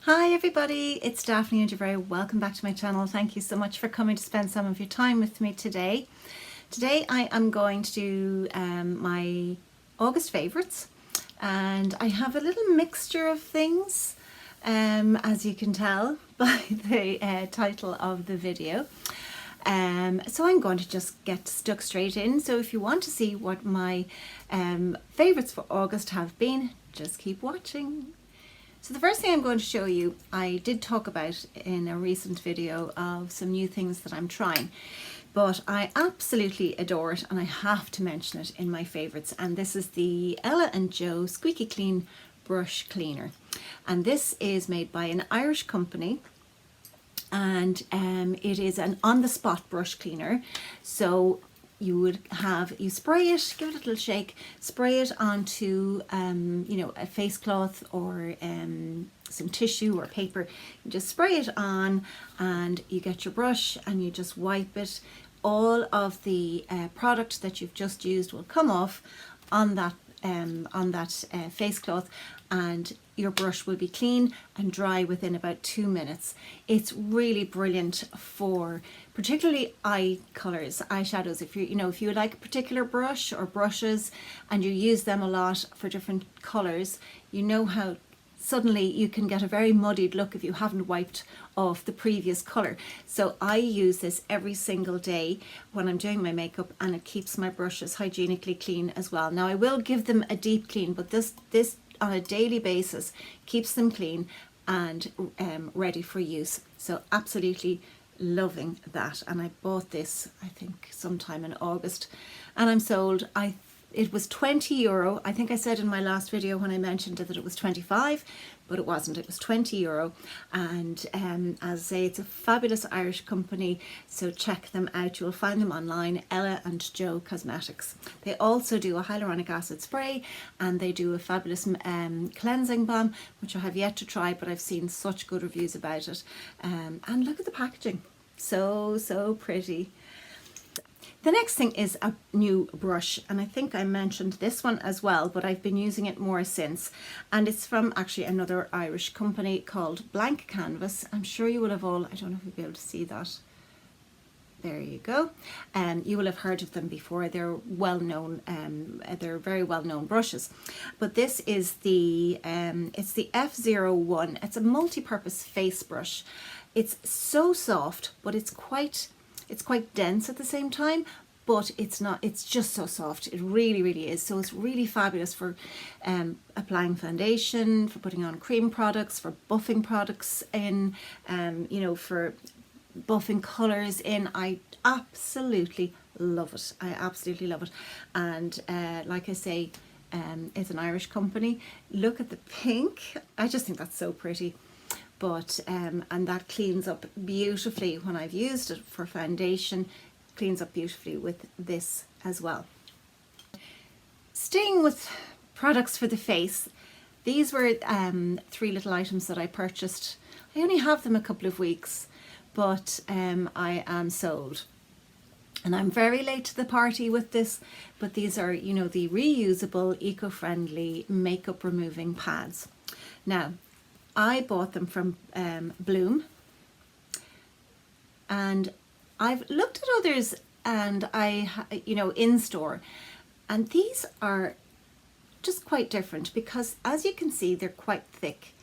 Hi everybody, it's Daphne and you're very welcome back to my channel. Thank you so much for coming to spend some of your time with me today. Today I am going to do my August favourites, and I have a little mixture of things as you can tell by the title of the video. So I'm going to just get stuck straight in. So if you want to see what my favourites for August have been, just keep watching. So the first thing I'm going to show you, I did talk about in a recent video of some new things that I'm trying, but I absolutely adore it and I have to mention it in my favourites. And this is the Ella & Joe Squeaky Clean Brush Cleaner. And this is made by an Irish company, and it is an on-the-spot brush cleaner. So you spray it, give it a little shake, spray it onto a face cloth or some tissue or paper. You just spray it on and you get your brush and you just wipe it. All of the product that you've just used will come off on that face cloth, and your brush will be clean and dry within about 2 minutes. It's really brilliant for particularly eye colors, eyeshadows. If you like a particular brush or brushes and you use them a lot for different colors, you know how suddenly you can get a very muddied look if you haven't wiped off the previous color. So I use this every single day when I'm doing my makeup, and it keeps my brushes hygienically clean as well. Now I will give them a deep clean, but this on a daily basis keeps them clean and ready for use. So absolutely loving that. And I bought this I think sometime in August and I'm sold. It was €20. I think I said in my last video when I mentioned it that it was 25, but it wasn't. It was €20. And as I say, it's a fabulous Irish company, so check them out. You'll find them online, Ella & Joe Cosmetics. They also do a hyaluronic acid spray, and they do a fabulous cleansing balm, which I have yet to try, but I've seen such good reviews about it. And look at the packaging. So pretty. The next thing is a new brush, and I think I mentioned this one as well, but I've been using it more since, and it's from actually another Irish company called Blank Canvas. I'm sure you will have all, I don't know if you'll be able to see that. There you go. You will have heard of them before. They're well known. They're very well known brushes. But this is it's the F01. It's a multi-purpose face brush. It's so soft, but it's quite dense at the same time, but it's just so soft. It really is. So it's really fabulous for applying foundation, for putting on cream products, for buffing products in, for buffing colors in. I absolutely love it. And like I say, it's an Irish company. Look at the pink. I just think that's so pretty. But and that cleans up beautifully when I've used it for foundation. Cleans up beautifully with this as well. Staying with products for the face, these were 3 little items that I purchased. I only have them a couple of weeks, but I am sold. And I'm very late to the party with this, but these are, the reusable, eco-friendly makeup removing pads. Now, I bought them from Bloom, and I've looked at others and in store, and these are just quite different because, as you can see, they're quite thick.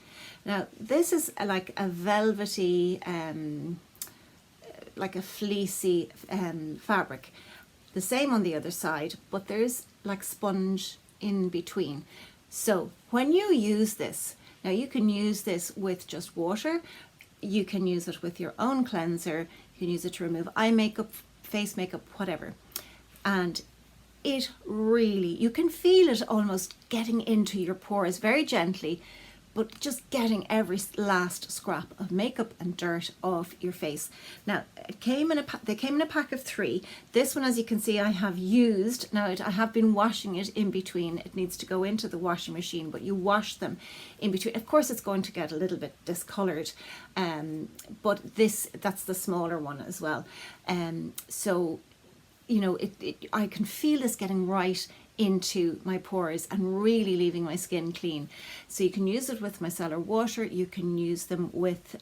Now this is like a velvety, like a fleecy fabric. The same on the other side, but there's like sponge in between. So when you use this, now you can use this with just water, you can use it with your own cleanser, you can use it to remove eye makeup, face makeup, whatever. And it really, you can feel it almost getting into your pores very gently, but just getting every last scrap of makeup and dirt off your face. Now, they came in a pack of 3. This one, as you can see, I have used. Now, I have been washing it in between. It needs to go into the washing machine, but you wash them in between. Of course, it's going to get a little bit discolored, but that's the smaller one as well. So, I can feel this getting right into my pores and really leaving my skin clean. So you can use it with micellar water, you can use them with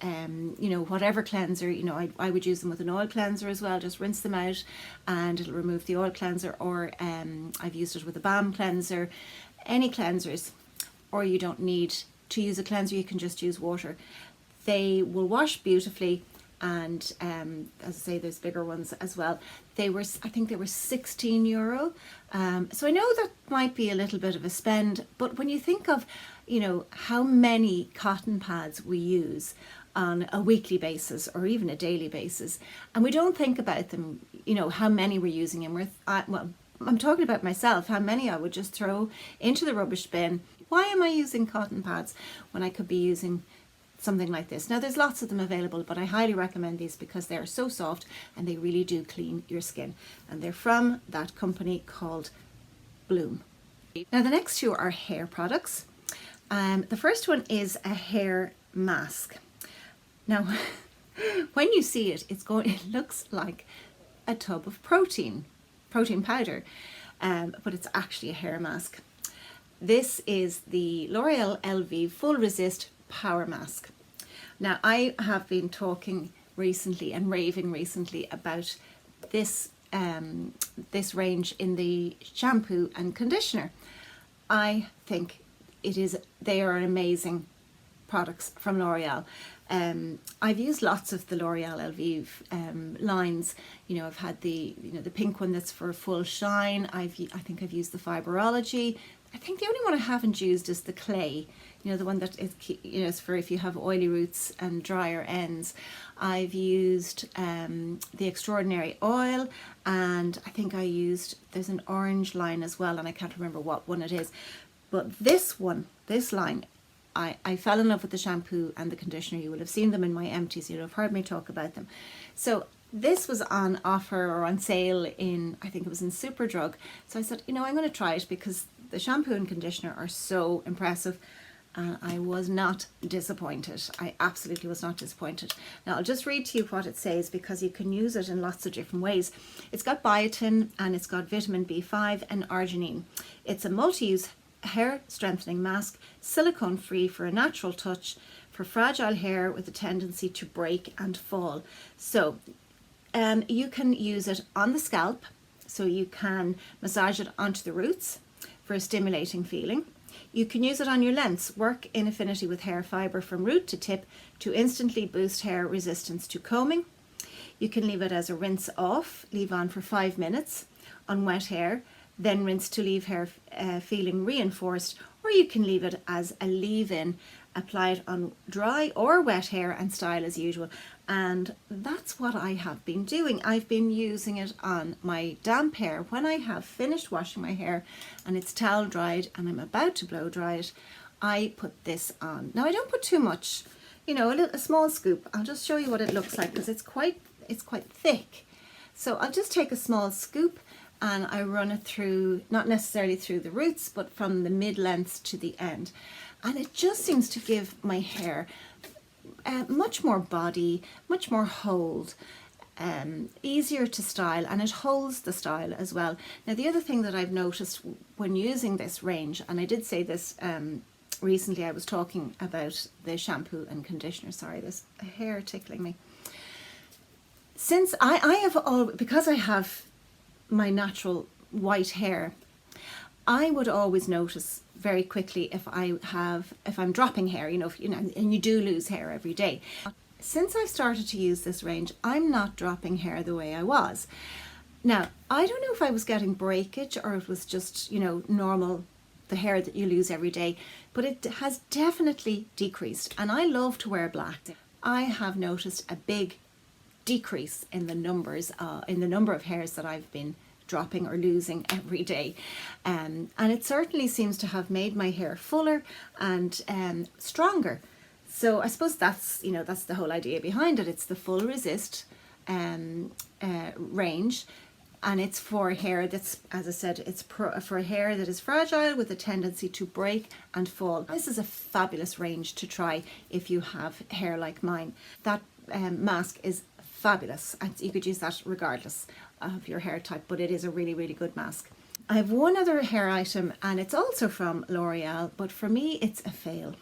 whatever cleanser. I would use them with an oil cleanser as well. Just rinse them out and it'll remove the oil cleanser, or I've used it with a balm cleanser. Any cleansers, or you don't need to use a cleanser, you can just use water. They will wash beautifully, and as I say, there's bigger ones as well. I think they were €16. So I know that might be a little bit of a spend, but when you think of, how many cotton pads we use on a weekly basis or even a daily basis, and we don't think about them, how many we're using, and I'm talking about myself, how many I would just throw into the rubbish bin. Why am I using cotton pads when I could be using something like this? Now, there's lots of them available, but I highly recommend these because they are so soft and they really do clean your skin. And they're from that company called Bloom. Now, the next two are hair products. The first one is a hair mask. Now, when you see it, it looks like a tub of protein powder, but it's actually a hair mask. This is the L'Oreal Elvive Full Resist Power Mask. Now, I have been talking recently and raving recently about this range in the shampoo and conditioner. I think they are amazing products from L'Oreal. I've used lots of the L'Oreal Elvive lines. I've had the pink one that's for full shine. I think I've used the Fiberology. I think the only one I haven't used is the clay, the one that is for if you have oily roots and drier ends. I've used the Extraordinary Oil, and I think there's an orange line as well, and I can't remember what one it is. But this line, I fell in love with the shampoo and the conditioner. You will have seen them in my empties. You'll have heard me talk about them. So this was on offer or on sale I think it was in Superdrug. So I said, I'm going to try it because the shampoo and conditioner are so impressive. And I was not disappointed. I absolutely was not disappointed. Now, I'll just read to you what it says because you can use it in lots of different ways. It's got biotin and it's got vitamin B5 and arginine. It's a multi-use hair strengthening mask, silicone free for a natural touch for fragile hair with a tendency to break and fall. So you can use it on the scalp, so you can massage it onto the roots for a stimulating feeling. You can use it on your lengths, work in affinity with hair fibre from root to tip to instantly boost hair resistance to combing. You can leave it as a rinse off, leave on for 5 minutes on wet hair, then rinse to leave hair feeling reinforced, or you can leave it as a leave-in, apply it on dry or wet hair and style as usual. And that's what I have been doing. I've been using it on my damp hair. When I have finished washing my hair and it's towel dried and I'm about to blow dry it, I put this on. Now, I don't put too much, a small scoop. I'll just show you what it looks like because it's quite thick. So I'll just take a small scoop and I run it through, not necessarily through the roots, but from the mid-length to the end. And it just seems to give my hair much more body, much more hold, easier to style, and it holds the style as well. Now, the other thing that I've noticed when using this range, and I did say this recently, I was talking about the shampoo and conditioner. Sorry, there's a hair tickling me. Since because I have my natural white hair, I would always notice very quickly if I'm dropping hair, and you do lose hair every day. Since I've started to use this range, I'm not dropping hair the way I was. Now, I don't know if I was getting breakage or it was just, normal, the hair that you lose every day, but it has definitely decreased. And I love to wear black. I have noticed a big decrease in the number of hairs that I've been dropping or losing every day, and it certainly seems to have made my hair fuller and stronger. So I suppose that's the whole idea behind it. It's the full resist range, and it's for hair that's, as I said, it's for hair that is fragile with a tendency to break and fall. This is a fabulous range to try if you have hair like mine. That mask is fabulous, and you could use that regardless of your hair type, but it is a really, really good mask. I have one other hair item, and it's also from L'Oreal, but for me it's a fail.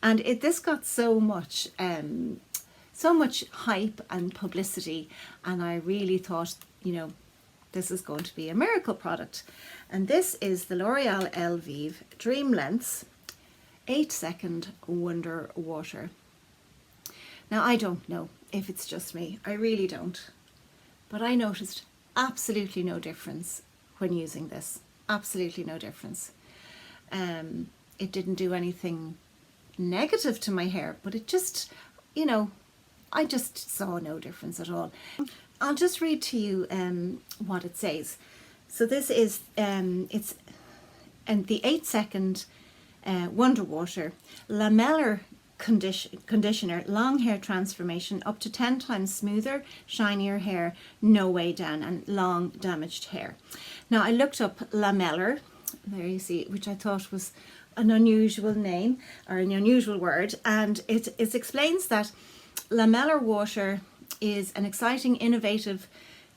And this got so much hype and publicity, and I really thought, you know, this is going to be a miracle product. And this is the L'Oreal Elvive Dream Lengths 8-second Wonder Water. Now, I don't know if it's just me, I really don't, but I noticed absolutely no difference when using this. Absolutely no difference. It didn't do anything negative to my hair, but it just, you know, I just saw no difference at all. I'll just read to you what it says. So this is it's the 8-second Wonder Water lamellar conditioner, long hair transformation, up to 10 times smoother, shinier hair, no way down, and long damaged hair. Now I looked up lamellar, there you see, which I thought was an unusual name or an unusual word, and it explains that lamellar water is an exciting, innovative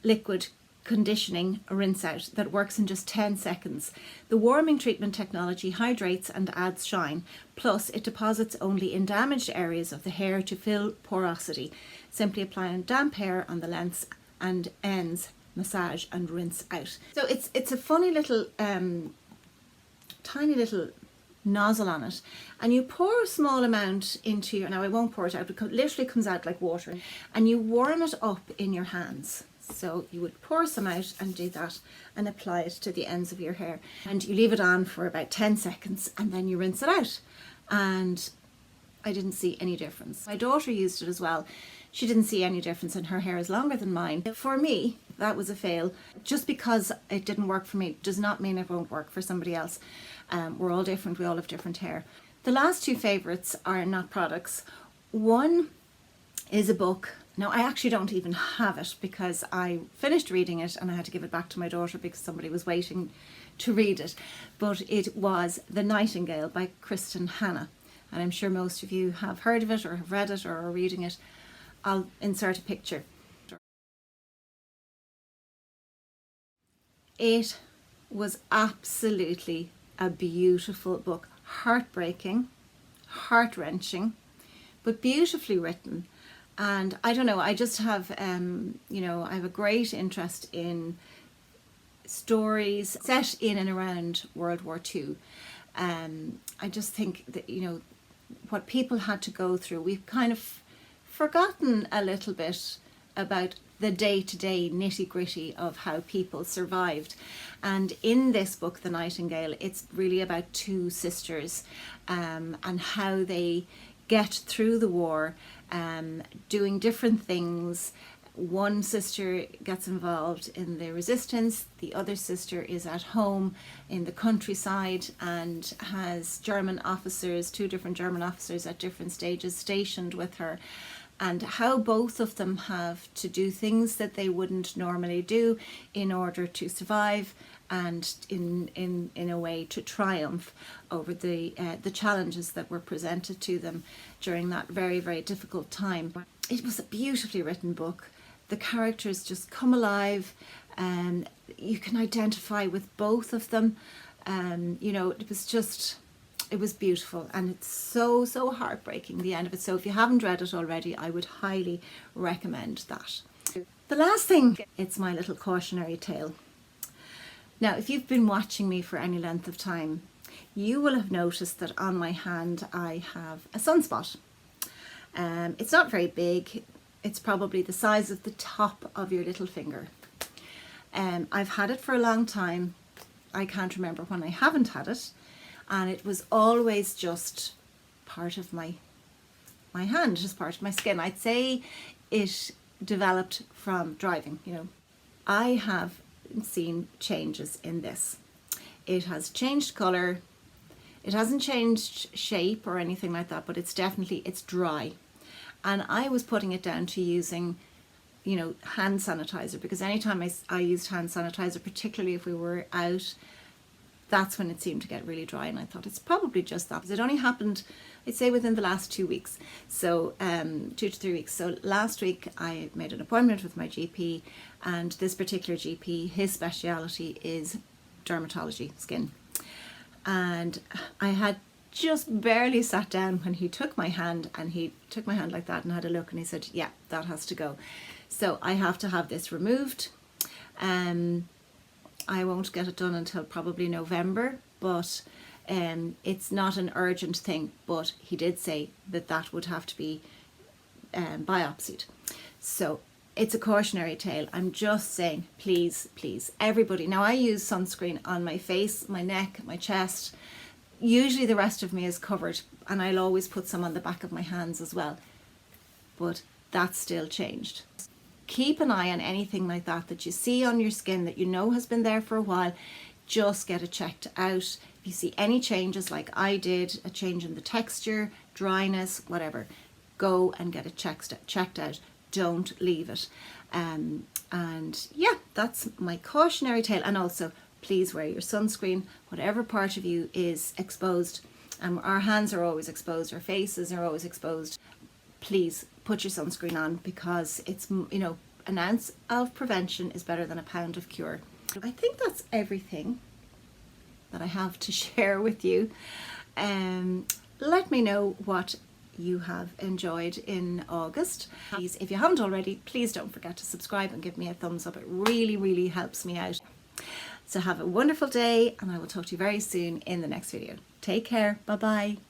liquid conditioning rinse out that works in just 10 seconds. The warming treatment technology hydrates and adds shine, plus it deposits only in damaged areas of the hair to fill porosity. Simply apply on damp hair on the lengths and ends, massage and rinse out. So it's a funny little tiny little nozzle on it, and you pour a small amount into your, now I won't pour it out because it literally comes out like water, and you warm it up in your hands. So you would pour some out and do that and apply it to the ends of your hair, and you leave it on for about 10 seconds and then you rinse it out. And I didn't see any difference. My daughter used it as well. She didn't see any difference, and her hair is longer than mine. For me, that was a fail. Just because it didn't work for me does not mean it won't work for somebody else. We're all different, we all have different hair. The last two favourites are not products. One is a book. Now, I actually don't even have it because I finished reading it and I had to give it back to my daughter because somebody was waiting to read it. But it was The Nightingale by Kristen, and I'm sure most of you have heard of it or have read it or are reading it. I'll insert a picture. It was absolutely a beautiful book, heartbreaking, heart-wrenching, but beautifully written. And I don't know, I just have, you know, I have a great interest in stories set in and around World War II. I just think that, you know, what people had to go through, we've kind of forgotten a little bit about the day-to-day nitty-gritty of how people survived. And in this book, The Nightingale, it's really about two sisters and how they get through the war, doing different things. One sister gets involved in the resistance, the other sister is at home in the countryside and has German officers, two different German officers at different stages stationed with her, and how both of them have to do things that they wouldn't normally do in order to survive and in a way to triumph over the challenges that were presented to them during that very, very difficult time. It was a beautifully written book. The characters just come alive, and you can identify with both of them. You know, it was beautiful, and it's so, so heartbreaking, the end of it. So if you haven't read it already, I would highly recommend that. The last thing, it's my little cautionary tale. Now, if you've been watching me for any length of time, you will have noticed that on my hand I have a sunspot. It's not very big. It's probably the size of the top of your little finger. I've had it for a long time. I can't remember when I haven't had it. And it was always just part of my hand, just part of my skin. I'd say it developed from driving, you know. I have seen changes in this. It has changed colour. It hasn't changed shape or anything like that, but it's dry. And I was putting it down to using, you know, hand sanitizer, because anytime I used hand sanitizer, particularly if we were out, that's when it seemed to get really dry, and I thought it's probably just that. It only happened, I'd say, within the last 2 weeks, so 2 to 3 weeks. So last week I made an appointment with my GP, and this particular GP, his speciality is dermatology, skin. And I had just barely sat down when he took my hand, and he took my hand like that and had a look, and he said, yeah, that has to go. So I have to have this removed. I won't get it done until probably November, but it's not an urgent thing, but he did say that that would have to be biopsied. So it's a cautionary tale. I'm just saying, please, please, everybody. Now, I use sunscreen on my face, my neck, my chest. Usually the rest of me is covered, and I'll always put some on the back of my hands as well. But that's still changed. Keep an eye on anything like that that you see on your skin that you know has been there for a while. Just get it checked out. If you see any changes like I did, a change in the texture, dryness, whatever, go and get it checked out. Don't leave it. And yeah, that's my cautionary tale. And also, please wear your sunscreen, whatever part of you is exposed. Our hands are always exposed, our faces are always exposed. Please put your sunscreen on, because it's, you know, an ounce of prevention is better than a pound of cure. I think that's everything that I have to share with you. Let me know what you have enjoyed in August. Please, if you haven't already, please don't forget to subscribe and give me a thumbs up. It really, really helps me out. So have a wonderful day, and I will talk to you very soon in the next video. Take care. Bye bye.